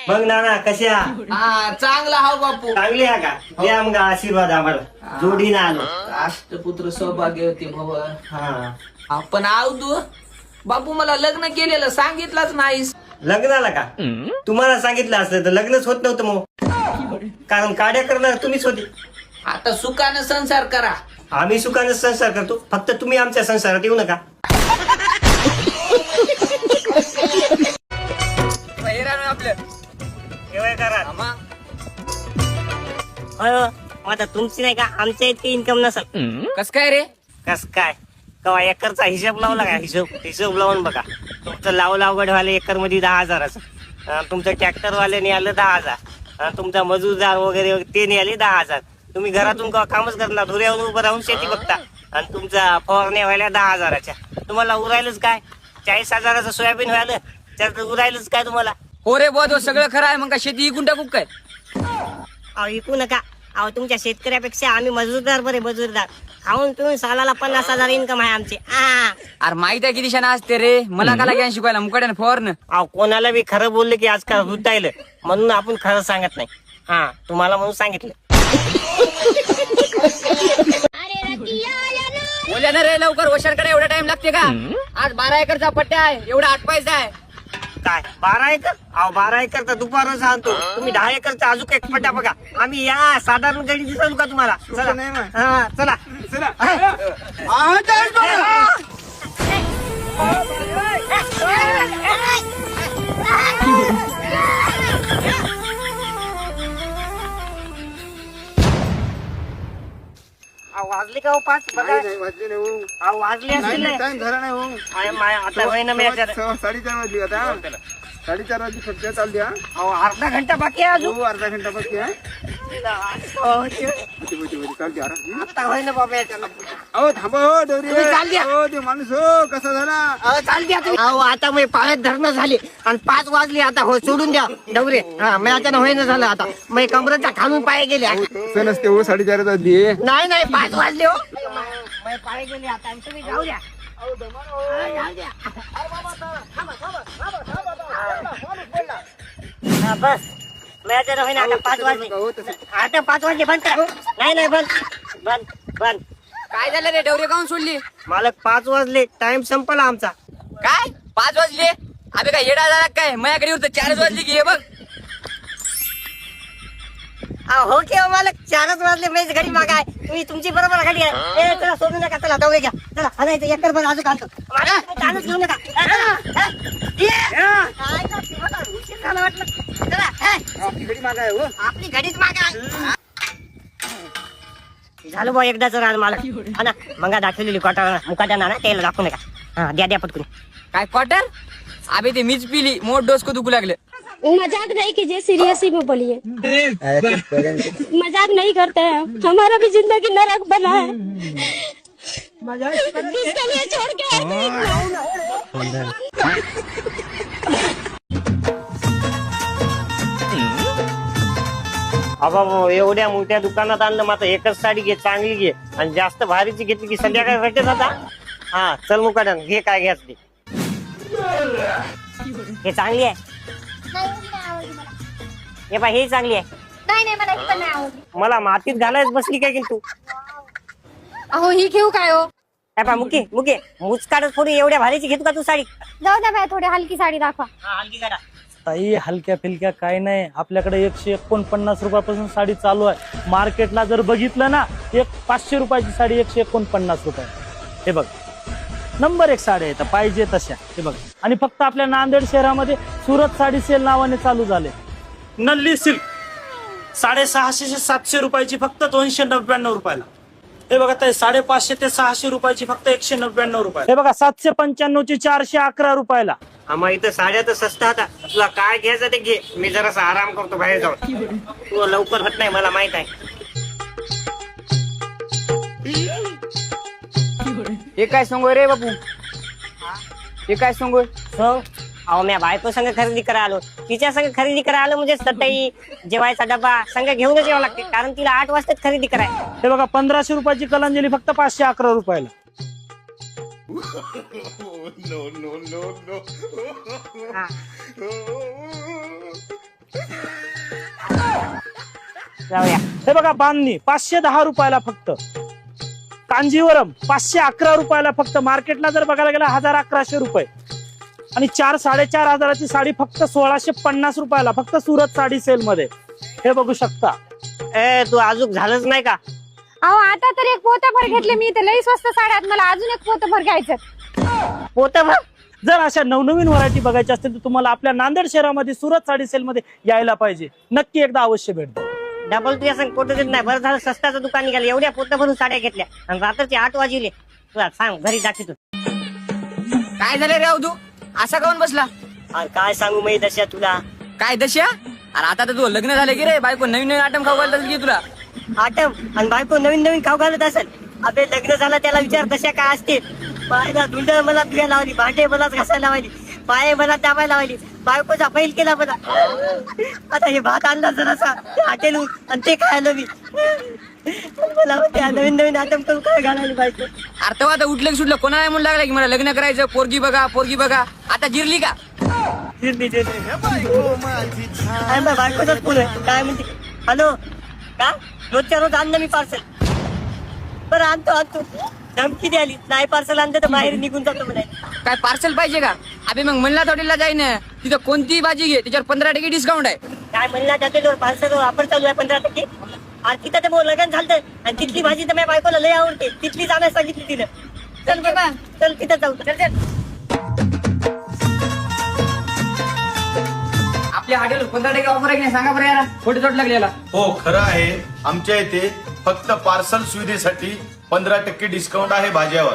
मग नाना कशा हा चांगला हा बापू. चांगली आहे का? द्या मग आशीर्वाद आम्हाला. जोडीनं आलो. राष्ट्रपुत्र सौभाग्यवती भव. हा आपण आवडू बापू, मला लग्न केलेलं सांगितलंच नाहीस. लग्नाला का? तुम्हाला सांगितलं असतं तर लग्नच होत नव्हतं मग. कारण काड्या करणार तुम्हीच होते. आता सुखानं संसार करा. आम्ही सुखाने संसार करतो, फक्त तुम्ही आमच्या संसारात येऊ नका. आपलं आता तुमची नाही का आमच्या इतकी इन्कम नसल. कस काय रे? कस काय? कवा एकरचा हिशोब लावला का? हिशोब लावून बघा. तुमचं लावगड वाले एकर मध्ये 10,000, तुमचं ट्रॅक्टर वाल्याने आलं 10,000, तुमचा मजूरदार वगैरे ते आले 10,000. तुम्ही घरातून कामच करणार, धुऱ्यावर उभं राहून शेती बघता, आणि तुमचा फवारण्या व्हायला 10,000च्या. तुम्हाला उरायलंच काय? 40,000चं सोयाबीन व्हायला त्यात उरायलंच काय तुम्हाला? हो रे बोध, सगळं खरं आहे. मग का शेती इकून टाकू काय? अहो विकू नका. अहो तुमच्या शेतकऱ्यापेक्षा आम्ही मजूरदार बरे, मजूरदार. खाऊन पिऊन सालाला 50,000 इन्कम आहे आमचे. अरे माहित आहे किती शाना असते रे, मला काला ज्ञान शिकवायला मुकाट्यानं फवारनं. अहो कोणाला बी खरं बोलले की आजकाल वृद्धायलं, म्हणून आपण खरं सांगत नाही. तुम्हाला म्हणून सांगितलं. बोल्या ना रे लवकर, वशांकडे एवढा टाइम लागते का? आज 12 एकरचा पट्टा आहे, एवढा आटपायचा आहे. काय 12 एकर? अहो 12 एकर तर दुपारच आणतो. तुम्ही 10 एकरचा अजून एक पट्टा बघा. आम्ही या साधारण गडी दिसू का तुम्हाला? चला चला. वाजले का? 5 वाजले असतील. आता होय ना. मी 4:30 वाजली आता. 4:30 वाजली फक्त चालली. अर्धा घंटा बाकी आहे अजून. अर्धा घंटा बाकी आहे. चालते आता होय ना बाबा. अहो थांबा हो डोरी. चाल द्या. हो ते माणूस हो कसा झाला. चालते अहो आता मी पाण्यात धरणं झाले आणि 5 वाजले. आता हो सोडून द्या डवरे. मी आता होय ना झालं. आता मी कमरेच्या खालून पाय गेले. असं नसते हो. 4:30 वाजली. नाही 5 वाजले हो. पाय गेले आता. तुम्ही जाऊ द्या. बस आता 5 वाजले. आता 5 वाजले. बंद करा. नाही बंद. काय झालं रे, डवरे काऊन सोडली? मालक 5 वाजले. टाइम संपला आमचा. काय 5 वाजले? अबे काय येडा झाला काय? माझ्याकडे होतं 4 वाजली की. हे बघ हो की हो मालक, 4च वाजले. मी घडी मागा आहे. तुम्ही तुमची बरोबर घडी आहे. चला सोडू नका. चला दवळे घ्या. चला आणायचं एकर पण अजून आणतो. चालूच घेऊ नका. उशीर झाला वाटलं. चला आपली घडी मागा आहे हो. आपली घडीच मागा आहे. झालं बा एकदाच राज मालक. ना मंगा दाखवलेली क्वार्टर मुकाट्या ना त्याला दाखवू नका. द्या पटकून. काय क्वार्टर? अबे ते मीच पिली, मोठ डोसको दुखू लागलं. मजाक नहीं कीजिए, सीरियसली में बोलिए. मजाक नहीं करते हैं. हमारा भी जिंदगी नरक बना है. इसके लिए छोड़ के बाबा एवढ्या मोठ्या दुकानात आणलं. मात्र एकच साडी घे, चांगली घे, आणि जास्त भारीची घेतली की संध्याकाळी भेटत आता. चल मुकाट्यान घे काय घ्यायचं ते. हे चांगली आहे. हे पाय हे चांगली आहे. नाही मला ही पण नाही आवडली. मला मातीत घालायच बसली काय की तू. अहो ही घेऊ काय हो? हे पाय मुके मुचकाडच थोडी एवढ्या भारीची घेतो का तू साडी? जाऊ द्या बाय, थोडी हलकी साडी दाखवा. हलकी काढा. ताई हलक्या फिलक्या काय नाही. आपल्याकडे 149 रुपयापासून साडी चालू आहे. मार्केटला जर बघितलं ना, 500 रुपयाची साडी 149 रुपये. हे बघ नंबर 1 साड्या आहेत पाहिजे तशा. हे बघ. आणि फक्त आपल्या नांदेड शहरामध्ये सुरत साडी सेल नावाने चालू झाले. नल्ली सिल्क 650 ते 700 रुपयाची फक्त 299 रुपयाला. हे बघा ताई 550 ते 600 रुपयाची फक्त 199 रुपये. हे बघा 795 ची 411 रुपयाला. आम्हा इथं साड्या तर स्वस्त होता. तुला काय घ्यायचं ते घे. मी जरासा आराम करतो बाहेर जाऊन. तू लवकर होत नाही मला माहित आहे. हे काय सांगू रे बापू? हे काय सांगू? अहो मी बायको संग खरेदी करा आलो. तिच्या संग खरेदी करा आलो म्हणजे चटई जेवायचा डबा संग घेऊनच यावं लागते. कारण तिला 8 वाजताच खरेदी कराय. हे बघा 1500 रुपयाची कलांजली फक्त 511 रुपयाला. जाऊया. हे बघा बांधणी 510 रुपयाला फक्त. कांजीवरम 511 रुपयाला फक्त. मार्केटला जर बघायला गेला 1100 रुपये. आणि 4-4.5 हजाराची साडी फक्त 1650 रुपयाला फक्त सुरत साडी सेल मध्ये. हे बघू शकता. तू अजून झालंच नाही का? अहो आता तर एक पोतभर घेतले मी तर लई स्वस्त साड्यात, मला अजून एक पोतभर घ्यायचं. पोतं भर. जर अशा नवनवीन व्हरायटी बघायची असतील तर तुम्हाला आपल्या नांदेड शहरामध्ये सुरत साडी सेल मध्ये यायला पाहिजे. नक्की एकदा अवश्य भेट द्या. डबल तुझ्या संग पोतं देत नाही. बरं झालं स्वस्ताचं दुकान निघालं. एवढ्या पोतं भरून साड्या घेतल्या आणि रात्रीचे 8 वाजले. तुला सांग घरी दाखवतो. काय झालं रे तू असा काऊन बसला? आणि काय सांगू मी दशा तुला. काय दशा? अरे आता तर तू लग्न झालं की रे, बायको नवीन नवीन आटम खाऊ घालत की तुला. आटम आणि बायको नवीन नवीन खाऊ घालत असेल. अबे लग्न झालं त्याला विचार दशा काय असते. पायाला धुंड मला धुया लावली, भांडे मलाच घासायला लावली, पाय मला दाबायला लावली, बायकोचा बैल केला मला. आता हे भात आणला जरासा हॉटेलहून आणि ते खायला मी. मला म्हणते नवीन नवीन आटम करून काय घालायला बायको. अरे तेव्हा आता उठलं की सुटलं कोणाला म्हणून लागलं की मला लग्न करायचं, पोरगी बघा पोरगी बघा. आता जिरली का? बायकोचाच फोन आहे. काय म्हणते? हॅलो का? रोजच्या रोज आणलं मी पार्सल. बरं आणतो. धमकी द्याली नाही पार्सल आणते तर बाहेर निघून जातो म्हणाले. काय पार्सल पाहिजे का? अबे मग मल्हार हॉटेलला जाईन, तिथं कोणतीही भाजी घे त्याच्यावर 15% डिस्काउंट आहे. काय म्हणला जाते पार्सल ऑफर चालू आहे 15%. आणि तिथं तर लग्न झालं आणि तिथली भाजी तर माझ्या बायकोला लय आवडते. तिथलीच आणायला सांगितली तिनं. चल बाबा चल तिथं जाऊ. आपल्या हॉटेल 15% ऑफर आहे की नाही सांगा बरं याला. खोटे चोट लागली याला. हो खरं आहे. आमच्या इथे फक्त पार्सल सुविधेसाठी 15% डिस्काउंट आहे भाज्यावर.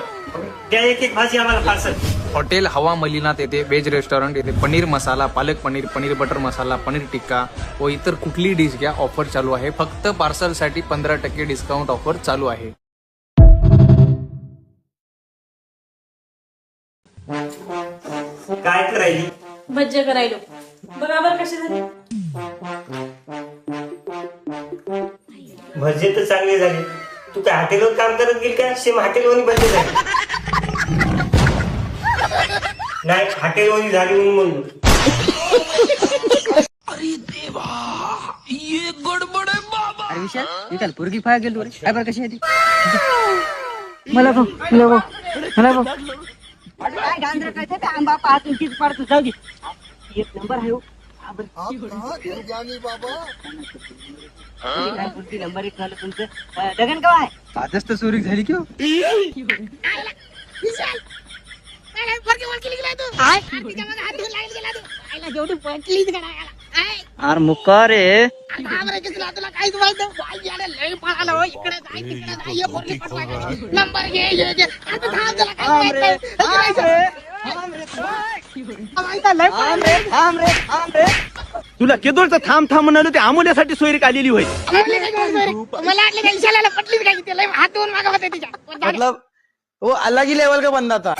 त्या एक भाजी आम्हाला पार्सल. हॉटेल हवा मलिनात येथे व्हेज रेस्टॉरंट येथे पनीर मसाला, पालक पनीर, पनीर बटर मसाला, पनीर टिक्का व इतर कुठली डिश घ्या ऑफर चालू आहे. फक्त पार्सलसाठी 15% डिस्काउंट ऑफर चालू आहे. काय करायची? भज्जे करायलो. बरोबर कसे झाले? भजे तर चांगले झाले. तू काय हॉटेलवर काम करत गेली का? सेम हॉटेलवर भजे झाले. नाही हॉटेलवर झाली म्हणून म्हणलो. अरे विशाल मी काल पोरगी पाहा गेलो रे. काय बरं कशी आहे ती? काय गांधर काय आंबा पाहतो तीच पाडतो. जाऊ दे एक नंबर आहे. काय बोलती नंबर 1 झालं तुमचं. लगन काय आजच तर चोरी झाली की हो? अरे मुक्का रे. तुला केदोरचं थांब थांब म्हणालो ते आमोल्यासाठी सोयरीक आलेली होय. मला मतलब वो अलग ही लेवल का बंदा था.